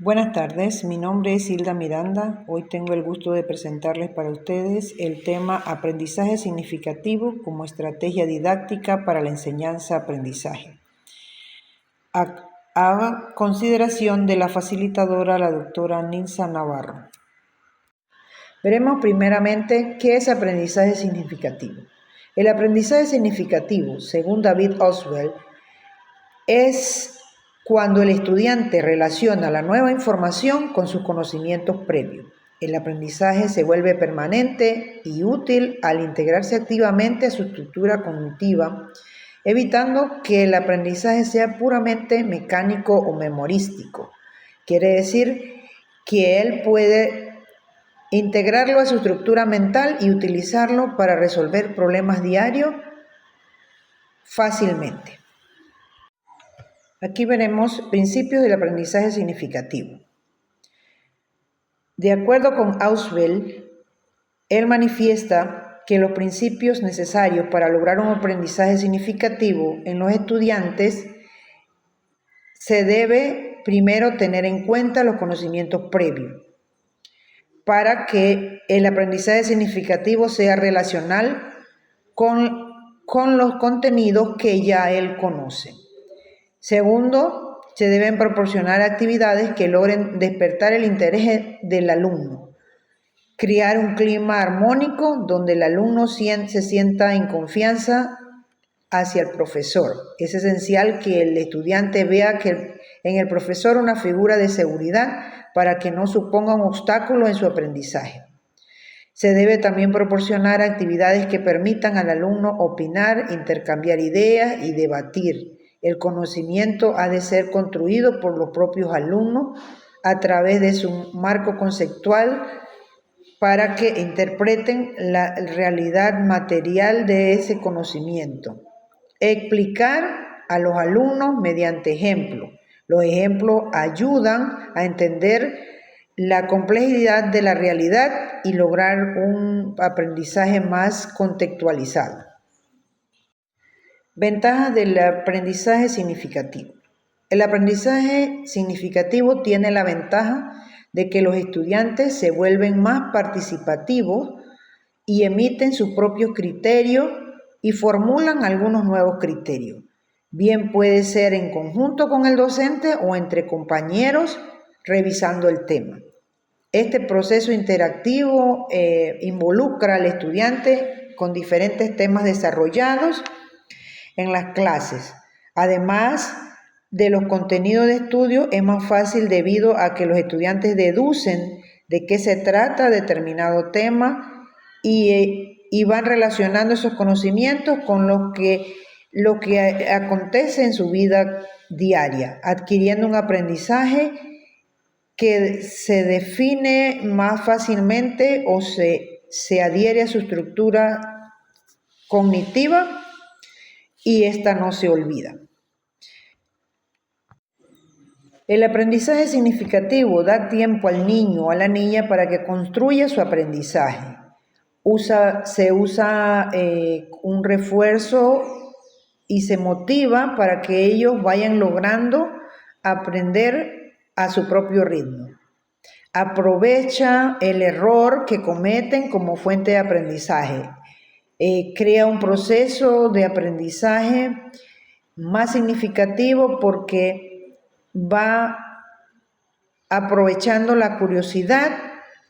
Buenas tardes, mi nombre es Hilda Miranda. Hoy tengo el gusto de presentarles para ustedes el tema Aprendizaje significativo como estrategia didáctica para la enseñanza-aprendizaje. A consideración de la facilitadora, la doctora Nilsa Navarro. Veremos primeramente qué es aprendizaje significativo. El aprendizaje significativo, según David Oswell, es cuando el estudiante relaciona la nueva información con sus conocimientos previos. El aprendizaje se vuelve permanente y útil al integrarse activamente a su estructura cognitiva, evitando que el aprendizaje sea puramente mecánico o memorístico. Quiere decir que él puede integrarlo a su estructura mental y utilizarlo para resolver problemas diarios fácilmente. Aquí veremos principios del aprendizaje significativo. De acuerdo con Oswell, él manifiesta que los principios necesarios para lograr un aprendizaje significativo en los estudiantes se debe primero tener en cuenta los conocimientos previos para que el aprendizaje significativo sea relacional con los contenidos que ya él conoce. Segundo, se deben proporcionar actividades que logren despertar el interés del alumno, crear un clima armónico donde el alumno se sienta en confianza hacia el profesor. Es esencial que el estudiante vea en el profesor una figura de seguridad para que no suponga un obstáculo en su aprendizaje. Se debe también proporcionar actividades que permitan al alumno opinar, intercambiar ideas y debatir. El conocimiento ha de ser construido por los propios alumnos a través de su marco conceptual para que interpreten la realidad material de ese conocimiento. Explicar a los alumnos mediante ejemplos. Los ejemplos ayudan a entender la complejidad de la realidad y lograr un aprendizaje más contextualizado. Ventajas del aprendizaje significativo. El aprendizaje significativo tiene la ventaja de que los estudiantes se vuelven más participativos y emiten sus propios criterios y formulan algunos nuevos criterios. Bien puede ser en conjunto con el docente o entre compañeros revisando el tema. Este proceso interactivo involucra al estudiante con diferentes temas desarrollados en las clases. Además de los contenidos de estudio, es más fácil debido a que los estudiantes deducen de qué se trata determinado tema y van relacionando esos conocimientos con lo que acontece en su vida diaria, adquiriendo un aprendizaje que se define más fácilmente o se adhiere a su estructura cognitiva y esta no se olvida. El aprendizaje significativo da tiempo al niño o a la niña para que construya su aprendizaje. Se usa un refuerzo y se motiva para que ellos vayan logrando aprender a su propio ritmo. Aprovecha el error que cometen como fuente de aprendizaje. Crea un proceso de aprendizaje más significativo porque va aprovechando la curiosidad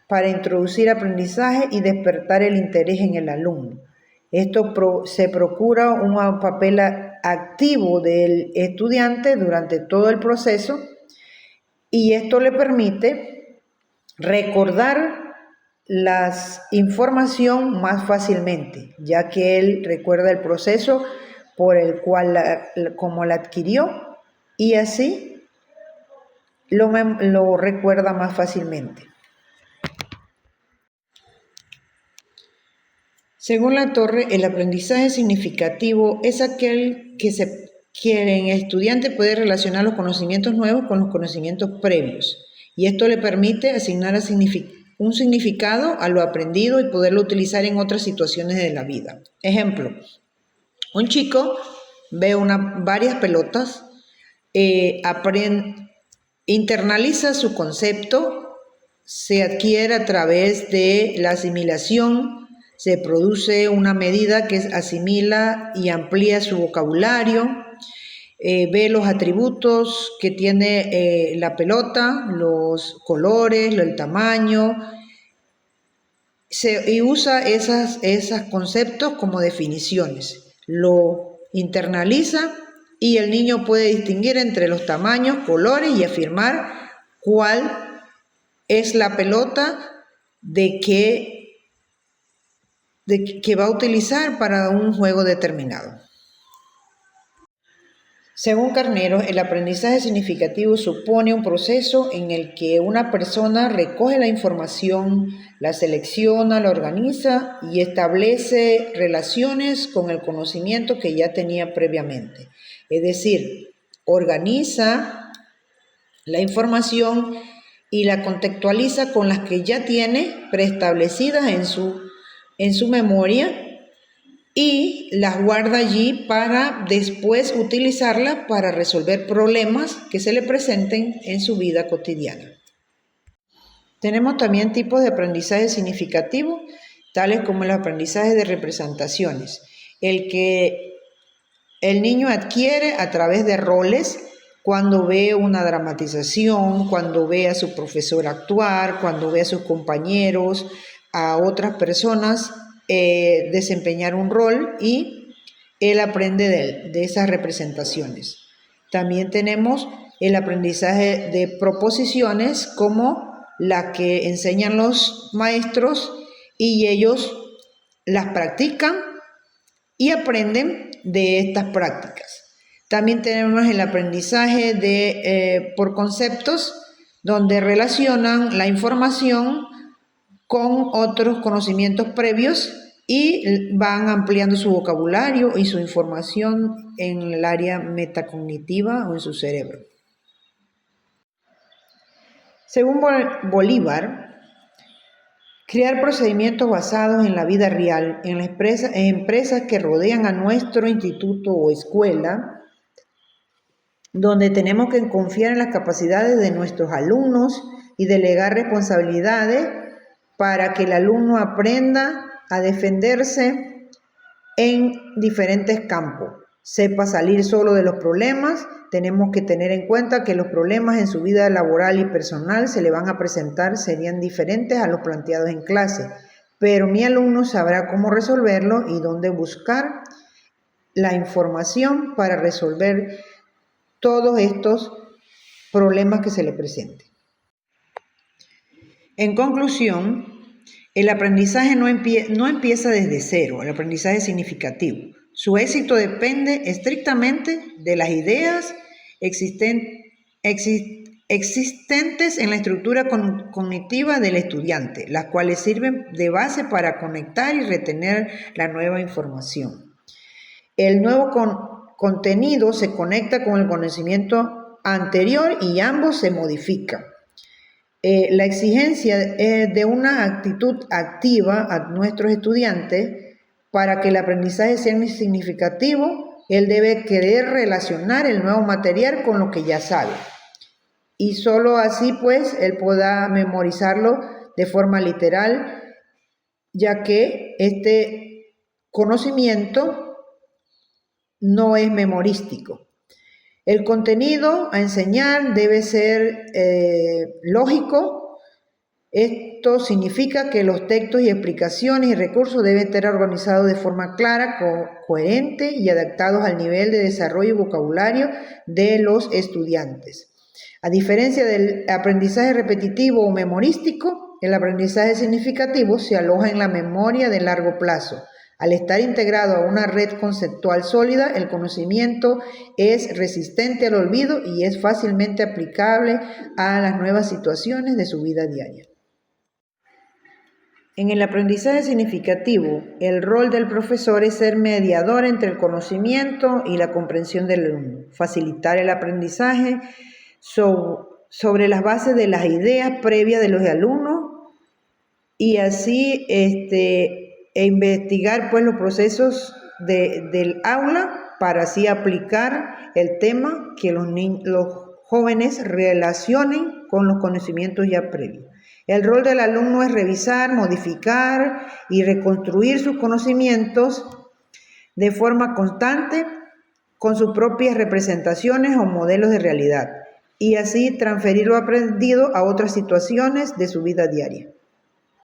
para introducir aprendizaje y despertar el interés en el alumno. Esto se procura un papel activo del estudiante durante todo el proceso y esto le permite recordar la información más fácilmente, ya que él recuerda el proceso por el cual como la adquirió y así lo recuerda más fácilmente. Según la Torre, el aprendizaje significativo es aquel que el estudiante puede relacionar los conocimientos nuevos con los conocimientos previos y esto le permite asignar un significado a lo aprendido y poderlo utilizar en otras situaciones de la vida. Ejemplo, un chico ve varias pelotas, internaliza su concepto, se adquiere a través de la asimilación, se produce una medida que asimila y amplía su vocabulario, ve los atributos que tiene la pelota, los colores, el tamaño, y usa esos conceptos como definiciones. Lo internaliza y el niño puede distinguir entre los tamaños, colores y afirmar cuál es la pelota que va a utilizar para un juego determinado. Según Carnero, el aprendizaje significativo supone un proceso en el que una persona recoge la información, la selecciona, la organiza y establece relaciones con el conocimiento que ya tenía previamente. Es decir, organiza la información y la contextualiza con las que ya tiene preestablecidas en su memoria y las guarda allí para después utilizarlas para resolver problemas que se le presenten en su vida cotidiana. Tenemos también tipos de aprendizaje significativo, tales como el aprendizaje de representaciones, el que el niño adquiere a través de roles cuando ve una dramatización, cuando ve a su profesor actuar, cuando ve a sus compañeros, a otras personas desempeñar un rol y él aprende de esas representaciones. También tenemos el aprendizaje de proposiciones como la que enseñan los maestros y ellos las practican y aprenden de estas prácticas. También tenemos el aprendizaje por conceptos, donde relacionan la información con otros conocimientos previos y van ampliando su vocabulario y su información en el área metacognitiva o en su cerebro. Según Bolívar, crear procedimientos basados en la vida real, en las empresas que rodean a nuestro instituto o escuela, donde tenemos que confiar en las capacidades de nuestros alumnos y delegar responsabilidades para que el alumno aprenda a defenderse en diferentes campos, sepa salir solo de los problemas. Tenemos que tener en cuenta que los problemas en su vida laboral y personal se le van a presentar, serían diferentes a los planteados en clase, pero mi alumno sabrá cómo resolverlo y dónde buscar la información para resolver todos estos problemas que se le presenten. En conclusión, el aprendizaje no empieza desde cero, el aprendizaje es significativo. Su éxito depende estrictamente de las ideas existentes en la estructura cognitiva del estudiante, las cuales sirven de base para conectar y retener la nueva información. El nuevo contenido se conecta con el conocimiento anterior y ambos se modifican. La exigencia de una actitud activa a nuestros estudiantes para que el aprendizaje sea significativo, él debe querer relacionar el nuevo material con lo que ya sabe. Y solo así, pues, él pueda memorizarlo de forma literal, ya que este conocimiento no es memorístico. El contenido a enseñar debe ser lógico. Esto significa que los textos y explicaciones y recursos deben estar organizados de forma clara, coherente y adaptados al nivel de desarrollo y vocabulario de los estudiantes. A diferencia del aprendizaje repetitivo o memorístico, el aprendizaje significativo se aloja en la memoria de largo plazo. Al estar integrado a una red conceptual sólida, el conocimiento es resistente al olvido y es fácilmente aplicable a las nuevas situaciones de su vida diaria. En el aprendizaje significativo, el rol del profesor es ser mediador entre el conocimiento y la comprensión del alumno, facilitar el aprendizaje sobre las bases de las ideas previas de los alumnos y así investigar pues los procesos del aula para así aplicar el tema que los jóvenes relacionen con los conocimientos ya previos. El rol del alumno es revisar, modificar y reconstruir sus conocimientos de forma constante con sus propias representaciones o modelos de realidad y así transferir lo aprendido a otras situaciones de su vida diaria.